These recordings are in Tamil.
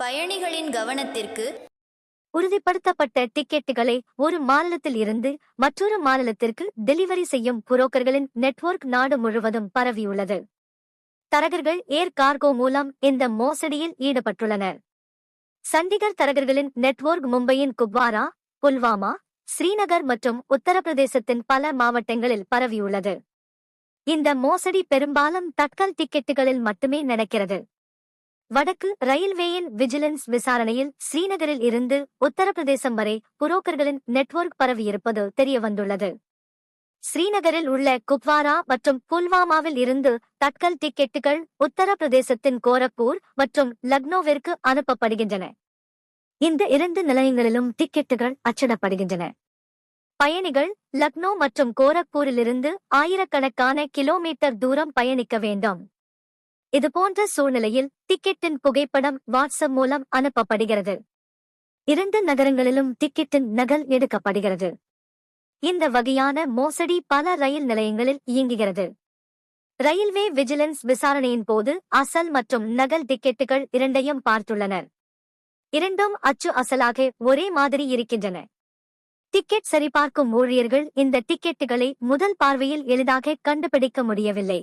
பயணிகளின் கவனத்திற்கு உறுதிப்படுத்தப்பட்ட டிக்கெட்டுகளை ஒரு மாநிலத்தில் இருந்து மற்றொரு மாநிலத்திற்கு டெலிவரி செய்யும் புரோக்கர்களின் நெட்வொர்க் நாடு முழுவதும் பரவியுள்ளது. தரகர்கள் ஏர் கார்கோ மூலம் இந்த மோசடியில் ஈடுபட்டுள்ளனர். சண்டிகர் தரகர்களின் நெட்வொர்க் மும்பையின் குப்வாரா, புல்வாமா, ஸ்ரீநகர் மற்றும் உத்தரப்பிரதேசத்தின் பல மாவட்டங்களில் பரவியுள்ளது. இந்த மோசடி பெரும்பாலும் தட்கல் டிக்கெட்டுகளில் மட்டுமே நடக்கிறது. வடக்கு ரயில்வேயின் விஜிலன்ஸ் விசாரணையில் ஸ்ரீநகரில் இருந்து உத்தரப்பிரதேசம் வரை புரோக்கர்களின் நெட்வொர்க் பரவியிருப்பது தெரியவந்துள்ளது. ஸ்ரீநகரில் உள்ள குப்வாரா மற்றும் புல்வாமாவில் இருந்து தட்கல் டிக்கெட்டுகள் உத்தரப்பிரதேசத்தின் கோரக்பூர் மற்றும் லக்னோவிற்கு அனுப்பப்படுகின்றன. இந்த 2 நிலையங்களிலும் டிக்கெட்டுகள் அச்சிடப்படுகின்றன. பயணிகள் லக்னோ மற்றும் கோரக்பூரிலிருந்து ஆயிரக்கணக்கான கிலோமீட்டர் தூரம் பயணிக்க வேண்டும். இதுபோன்ற சூழ்நிலையில் டிக்கெட்டின் புகைப்படம் வாட்ஸ்அப் மூலம் அனுப்பப்படுகிறது. 2 நகரங்களிலும் டிக்கெட்டின் நகல் எடுக்கப்படுகிறது. இந்த வகையான மோசடி பல ரயில் நிலையங்களில் இயங்குகிறது. ரயில்வே விஜிலன்ஸ் விசாரணையின் போது அசல் மற்றும் நகல் டிக்கெட்டுகள் இரண்டையும் பார்த்துள்ளனர். இரண்டும் அச்சு அசலாக ஒரே மாதிரி இருக்கின்றன. டிக்கெட் சரிபார்க்கும் ஊழியர்கள் இந்த டிக்கெட்டுகளை முதல் பார்வையில் எளிதாக கண்டுபிடிக்க முடியவில்லை.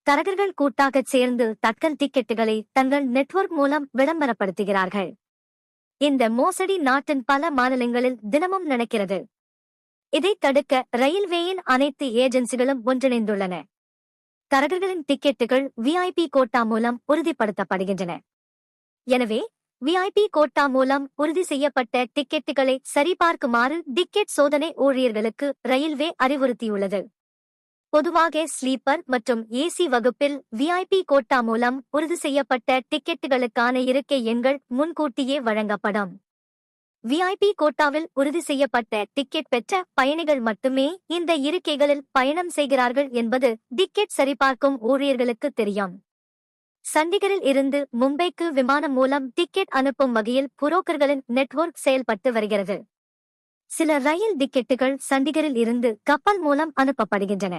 தரகர்கள் கூட்டாகச் சேர்ந்து தட்கல் டிக்கெட்டுகளை தங்கள் நெட்வொர்க் மூலம் விளம்பரப்படுத்துகிறார்கள். இந்த மோசடி நாட்டின் பல மாநிலங்களில் தினமும் நடக்கிறது. இதை தடுக்க ரயில்வேயின் அனைத்து ஏஜென்சிகளும் ஒன்றிணைந்துள்ளன. தரகர்களின் டிக்கெட்டுகள் VIP கோட்டா மூலம் உறுதிப்படுத்தப்படுகின்றன. எனவே VIP கோட்டா மூலம் உறுதி செய்யப்பட்ட டிக்கெட்டுகளை சரிபார்க்குமாறு டிக்கெட் சோதனை ஊழியர்களுக்கு ரயில்வே அறிவுறுத்தியுள்ளது. பொதுவாக ஸ்லீப்பர் மற்றும் AC வகுப்பில் VIP கோட்டா மூலம் உறுதி செய்யப்பட்ட டிக்கெட்டுகளுக்கான இருக்கை எண்கள் முன்கூட்டியே வழங்கப்படும். VIP கோட்டாவில் உறுதி செய்யப்பட்ட டிக்கெட் பெற்ற பயணிகள் மட்டுமே இந்த இருக்கைகளில் பயணம் செய்கிறார்கள் என்பது டிக்கெட் சரிபார்க்கும் ஊழியர்களுக்கு தெரியும். சண்டிகரில் இருந்து மும்பைக்கு விமானம் மூலம் டிக்கெட் அனுப்பும் வகையில் புரோக்கர்களின் நெட்வொர்க் செயல்பட்டு வருகிறது. சில ரயில் டிக்கெட்டுகள் சண்டிகரில் இருந்து கப்பல் மூலம் அனுப்பப்படுகின்றன.